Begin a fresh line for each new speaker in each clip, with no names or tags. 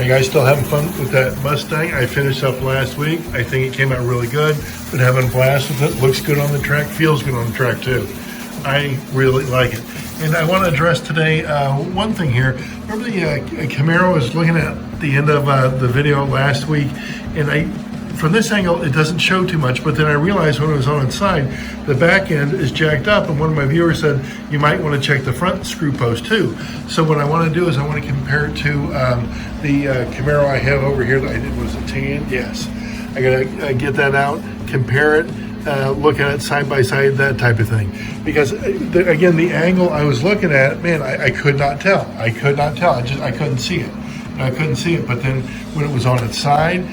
you guys still having fun with that Mustang? I finished up last week. I think it came out really good. Been having a blast with it. Looks good on the track. Feels good on the track too. I really like it. And I want to address today one thing here. Remember the Camaro? I was looking at the end of the video last week, and from this angle, it doesn't show too much, but then I realized when it was on its side, the back end is jacked up, and one of my viewers said, you might want to check the front screw post too. So what I want to do is I want to compare it to the Camaro I have over here that I did, was a tan? Yes. I gotta get that out, compare it, look at it side by side, that type of thing. Because again, the angle I was looking at, man, I could not tell. I could not tell, I couldn't see it. I couldn't see it, but then when it was on its side,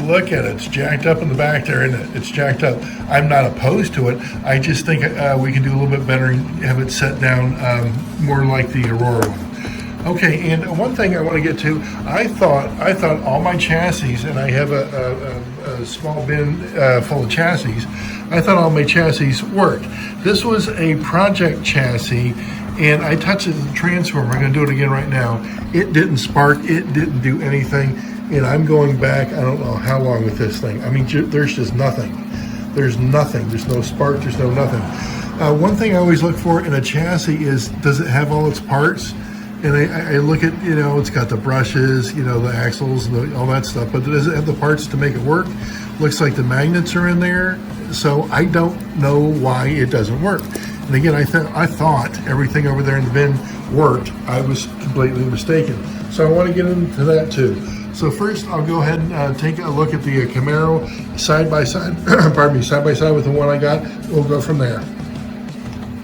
look at it, it's jacked up in the back there, isn't it? It's jacked up. I'm not opposed to it. I just think we can do a little bit better and have it set down more like the Aurora one. Okay, and one thing I want to get to, I thought all my chassis, and I have a small bin full of chassis, I thought all my chassis worked. This was a project chassis, and I touched it in the transformer. I'm going to do it again right now. It didn't spark, it didn't do anything. And I'm going back, I don't know how long with this thing. I mean, there's just nothing. There's nothing. There's no spark, there's no nothing. One thing I always look for in a chassis is, does it have all its parts? And I look at, it's got the brushes, the axles, and all that stuff, but does it have the parts to make it work? Looks like the magnets are in there, so I don't know why it doesn't work. And again, I thought everything over there in the bin worked. I was completely mistaken. So I want to get into that too. So first, I'll go ahead and take a look at the Camaro side by side. Pardon me, side by side with the one I got. We'll go from there.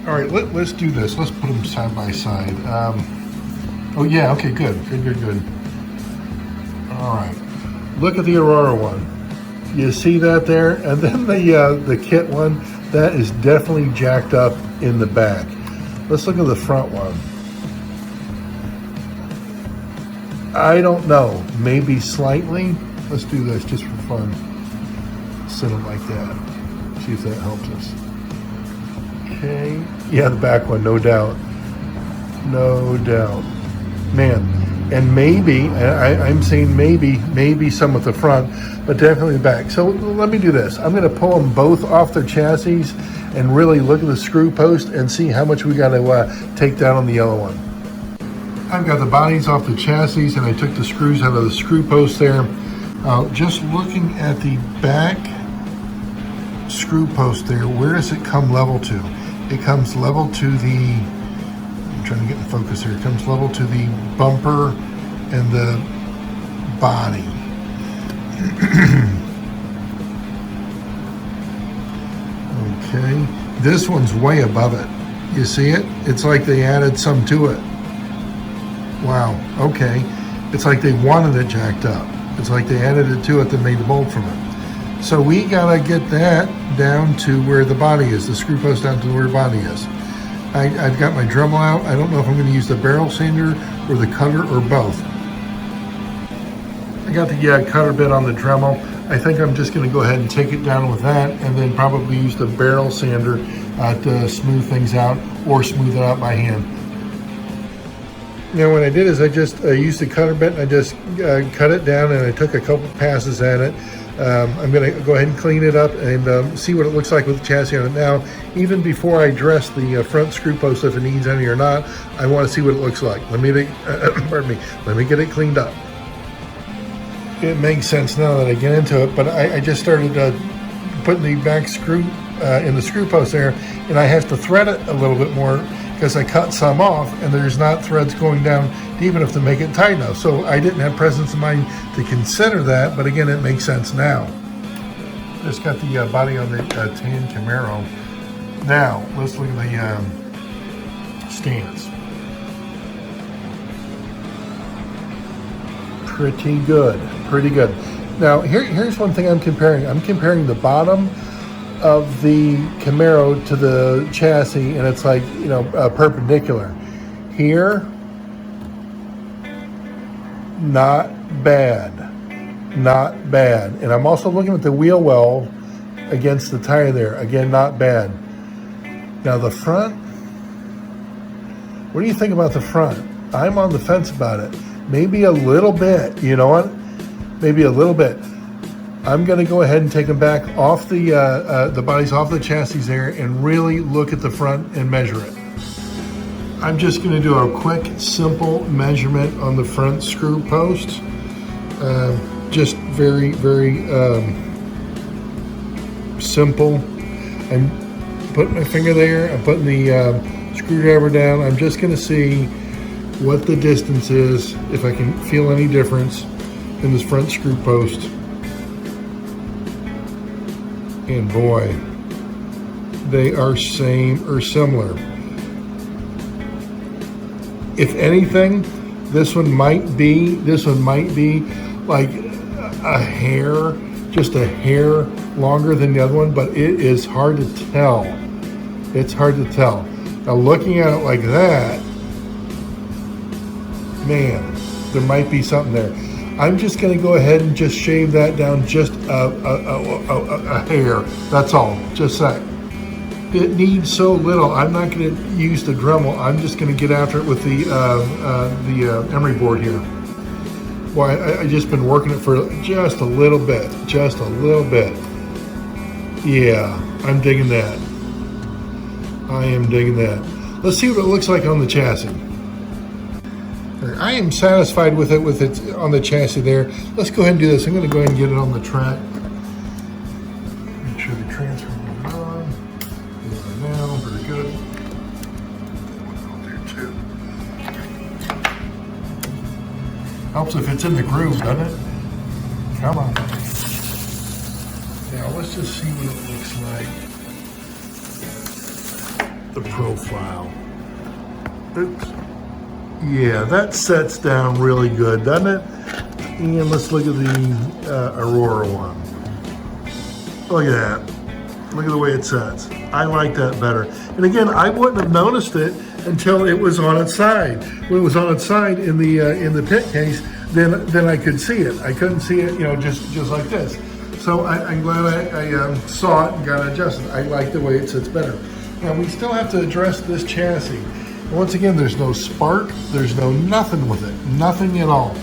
All right, let's do this. Let's put them side by side. Oh yeah, okay, good. All right, look at the Aurora one. You see that there, and then the kit one. That is definitely jacked up in the back. Let's look at the front one. I don't know, maybe slightly. Let's do this just for fun. Set it like that. See if that helps us. Okay. Yeah, the back one, no doubt. No doubt. Man, and maybe, I'm saying maybe some at the front, but definitely the back. So let me do this. I'm gonna pull them both off their chassis and really look at the screw post and see how much we gotta take down on the yellow one. I've got the bodies off the chassis, and I took the screws out of the screw post there. Just looking at the back screw post there, where does it come level to? It comes level to the, I'm trying to get in focus here, it comes level to the bumper and the body. Okay, this one's way above it. You see it? It's like they added some to it. Wow, okay. It's like they wanted it jacked up. It's like they added it to it that made the bolt from it. So we gotta get that down to where the body is, the screw post down to where the body is. I've got my Dremel out. I don't know if I'm gonna use the barrel sander or the cutter or both. I got the cutter bit on the Dremel. I think I'm just gonna go ahead and take it down with that, and then probably use the barrel sander to smooth things out, or smooth it out by hand. Now what I did is I just used the cutter bit, and I just cut it down, and I took a couple passes at it. I'm going to go ahead and clean it up and see what it looks like with the chassis on it. Now, even before I dress the front screw post, if it needs any or not, I want to see what it looks like. Let me get it cleaned up. It makes sense now that I get into it, but I just started putting the back screw in the screw post there, and I have to thread it a little bit more, because I cut some off and there's not threads going down deep enough to make it tight enough. So I didn't have presence of mind to consider that, but again, it makes sense now. Just got the body on the tan Camaro. Now, let's look at the stance. Pretty good. Now, here's one thing I'm comparing. I'm comparing the bottom of the Camaro to the chassis, and it's like, perpendicular. Here, not bad. And I'm also looking at the wheel well against the tire there. Again, not bad. Now the front, what do you think about the front? I'm on the fence about it. maybe a little bit. You know what? Maybe a little bit. I'm going to go ahead and take them back off the bodies off the chassis there and really look at the front and measure it. I'm just going to do a quick, simple measurement on the front screw post. Just very, very simple. I'm putting my finger there. I'm putting the screwdriver down. I'm just going to see what the distance is, if I can feel any difference in this front screw post. And boy, they are same or similar. If anything, this one might be like a hair, just a hair longer than the other one, but it is hard to tell. It's hard to tell. Now looking at it like that, man, there might be something there. I'm just going to go ahead and just shave that down just a hair. That's all, just that. It needs so little. I'm not going to use the Dremel. I'm just going to get after it with the emery board here. Boy, I just been working it for just a little bit, Yeah, I'm digging that. I am digging that. Let's see what it looks like on the chassis. I am satisfied with it on the chassis there. Let's go ahead and do this. I'm going to go ahead and get it on the track. Make sure the transfer is on. Right now, very good. There too. Helps if it's in the groove, doesn't it? Come on. Now let's just see what it looks like. The profile. Oops. Yeah, that sets down really good, doesn't it? And let's look at the Aurora one. Look at that. Look at the way it sets. I like that better. And again, I wouldn't have noticed it until it was on its side. When it was on its side in the pit case, then I could see it. I couldn't see it, just like this. So I'm glad I saw it and got it adjusted. I like the way it sits better. Now we still have to address this chassis. Once again, there's no spark, there's no nothing with it, nothing at all.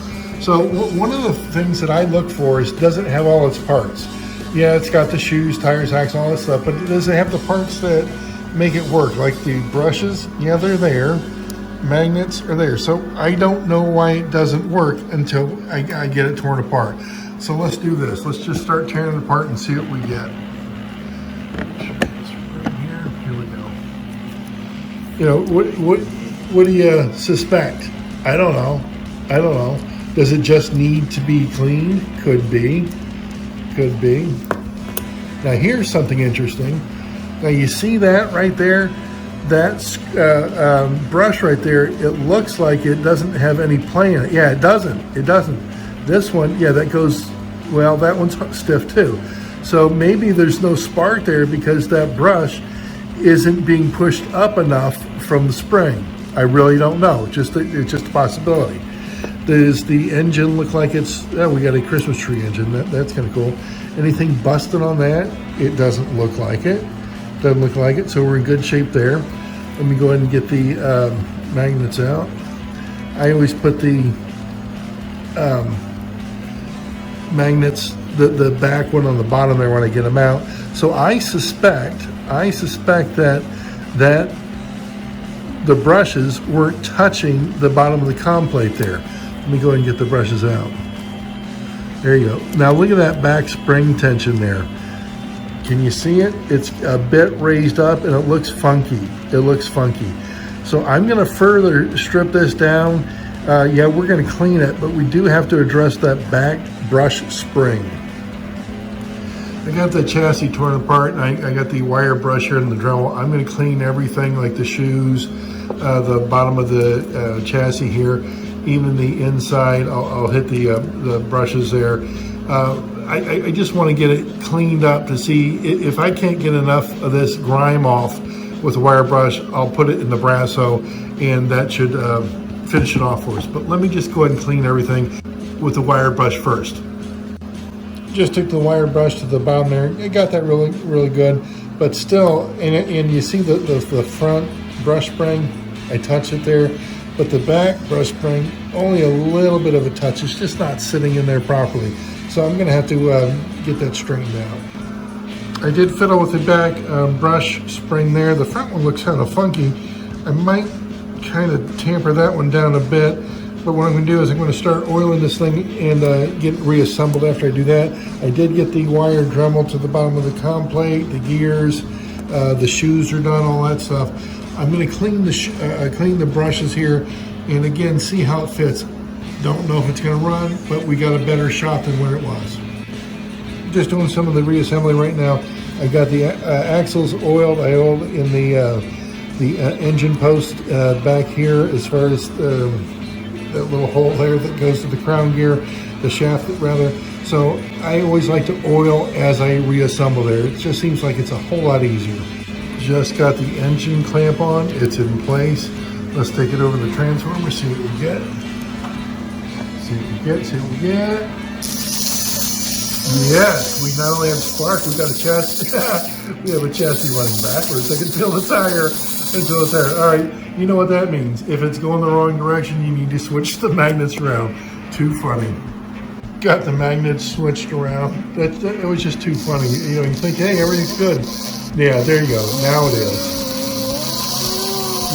So one of the things that I look for is, does it have all its parts? Yeah, it's got the shoes, tires, axle, all that stuff, but does it have the parts that make it work? Like the brushes, yeah, they're there. Magnets are there. So I don't know why it doesn't work until I get it torn apart. So let's do this. Let's just start tearing it apart and see what we get. What do you suspect? I don't know. Does it just need to be cleaned? Could be. Now here's something interesting. Now you see that right there? That brush right there, it looks like it doesn't have any play in it. Yeah, it doesn't. This one, yeah, that goes, well, that one's stiff too. So maybe there's no spark there because that brush isn't being pushed up enough from the spring. I really don't know. It's just a possibility. Does the engine look like it's? Oh, we got a Christmas tree engine. That's kind of cool. Anything busted on that? It doesn't look like it. So we're in good shape there. Let me go ahead and get the magnets out. I always put the magnets, the back one on the bottom there when I get them out. So I suspect that the brushes weren't touching the bottom of the com plate there. Let me go ahead and get the brushes out. There you go. Now look at that back spring tension there. Can you see it? It's a bit raised up and it looks funky. So I'm gonna further strip this down. Yeah, we're gonna clean it, but we do have to address that back brush spring. I got the chassis torn apart and I got the wire brush here and the Dremel. I'm going to clean everything like the shoes, the bottom of the chassis here, even the inside. I'll hit the brushes there. I just want to get it cleaned up to see if I can't get enough of this grime off with a wire brush. I'll put it in the Brasso and that should finish it off for us. But let me just go ahead and clean everything with the wire brush first. Just took the wire brush to the bottom there. It got that really good, but still, and you see the front brush spring, I touched it there, but the back brush spring only a little bit of a touch. It's just not sitting in there properly. So I'm gonna have to get that straightened out. I did fiddle with the back brush spring there. The front one looks kind of funky. I might kind of tamper that one down a bit, but what I'm going to do is I'm going to start oiling this thing and get it reassembled after I do that. I did get the wire Dremel to the bottom of the com plate, the gears, the shoes are done, all that stuff. I'm going to clean the brushes here and again see how it fits. Don't know if it's going to run, but we got a better shot than where it was. Just doing some of the reassembly right now. I got the axles oiled. I oiled in the engine post back here as far as that little hole there that goes to the crown gear, the shaft rather. So I always like to oil as I reassemble there. It just seems like it's a whole lot easier. Just got the engine clamp on, it's in place. Let's take it over the transformer, see what we get. See what we get. Yes, we not only have spark, we got a chassis. We have a chassis running backwards. I can feel the tire until it's there. All right, you know what that means. If it's going the wrong direction, you need to switch the magnets around. Too funny. Got the magnets switched around. It was just too funny. You know, you think, hey, everything's good. Yeah, there you go. Now it is.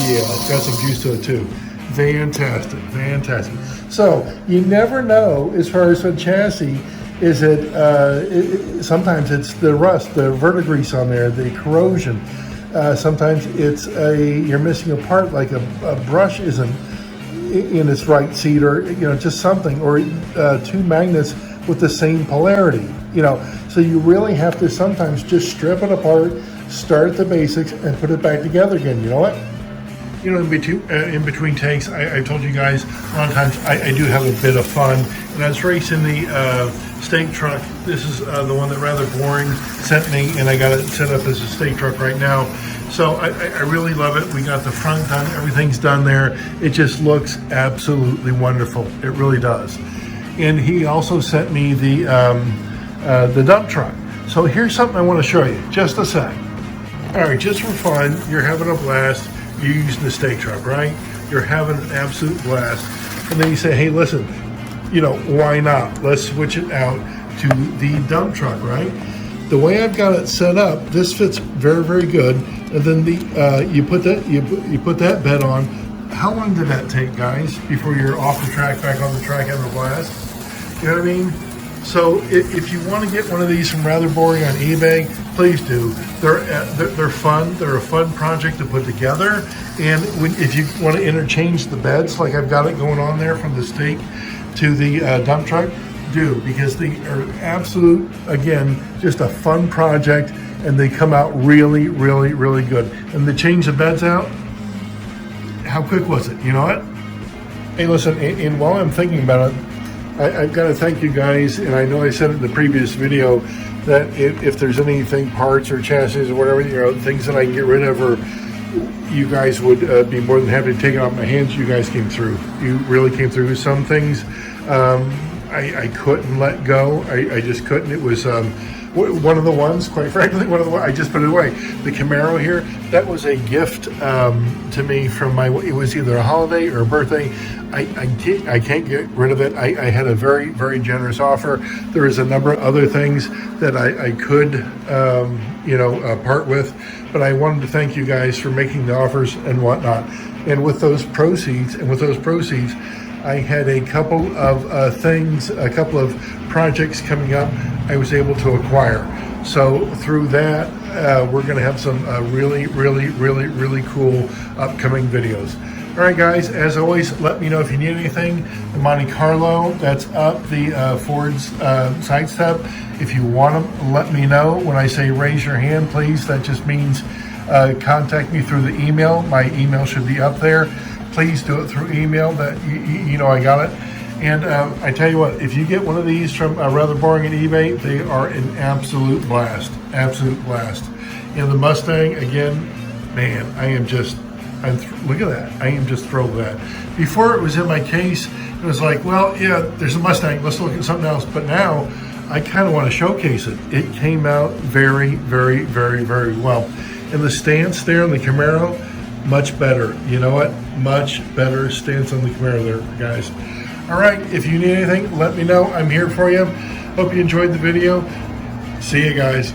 Yeah, it's got some juice to it too. Fantastic, fantastic. So you never know as far as the chassis. Is sometimes it's the rust, the verdigrease on there, the corrosion. Sometimes it's you're missing a part, like a brush isn't in its right seat, or just something, or two magnets with the same polarity. So you really have to sometimes just strip it apart, start at the basics, and put it back together again. You know what? In between takes, I told you guys a lot of times I do have a bit of fun, and I was racing the stake truck. This is the one that Rather Boring sent me, and I got it set up as a stake truck right now. So I really love it. We got the front done, everything's done there. It just looks absolutely wonderful. It really does. And he also sent me the dump truck. So here's something I want to show you. Just a sec. All right, just for fun, you're having a blast. You're using the stake truck, right? You're having an absolute blast. And then you say, hey, listen, why not? Let's switch it out to the dump truck, right? The way I've got it set up, this fits very, very good. And then you put that bed on. How long did that take, guys, before you're off the track, back on the track, having a blast? You know what I mean? So if you want to get one of these from Rather Boring on eBay, please do. They're fun. They're a fun project to put together. And if you want to interchange the beds, like I've got it going on there from the stake to the dump truck, do, because they are absolute, again, just a fun project, and they come out really, really, really good. And to change the beds out, how quick was it? You know what? Hey, listen, and while I'm thinking about it, I've got to thank you guys, and I know I said it in the previous video that if there's anything, parts or chassis or whatever, things that I can get rid of, or you guys would be more than happy to take it off my hands. You guys came through. You really came through with some things. I couldn't let go. I just couldn't. It was one of the ones, quite frankly, I just put it away. The Camaro here, that was a gift to me from it was either a holiday or a birthday. I can't get rid of it. I had a very, very generous offer. There is a number of other things that I could, part with, but I wanted to thank you guys for making the offers and whatnot. And with those proceeds, I had a couple of things, a couple of projects coming up I was able to acquire. So through that, we're going to have some really, really, really, really cool upcoming videos. All right, guys, as always, let me know if you need anything. The Monte Carlo, that's up. The Ford's side step. If you want them, let me know. When I say raise your hand, please, that just means contact me through the email. My email should be up there. Please do it through email. That I got it. And I tell you what, if you get one of these from Rather Boring at eBay, they are an absolute blast. Absolute blast. And the Mustang, again, man, look at that. I am just thrilled with that. Before it was in my case, it was like, well, yeah, there's a Mustang. Let's look at something else. But now I kind of want to showcase it. It came out very, very, very, very well. And the stance there on the Camaro, much better. You know what? Much better stance on the Camaro there, guys. All right, if you need anything, let me know. I'm here for you. Hope you enjoyed the video. See you guys.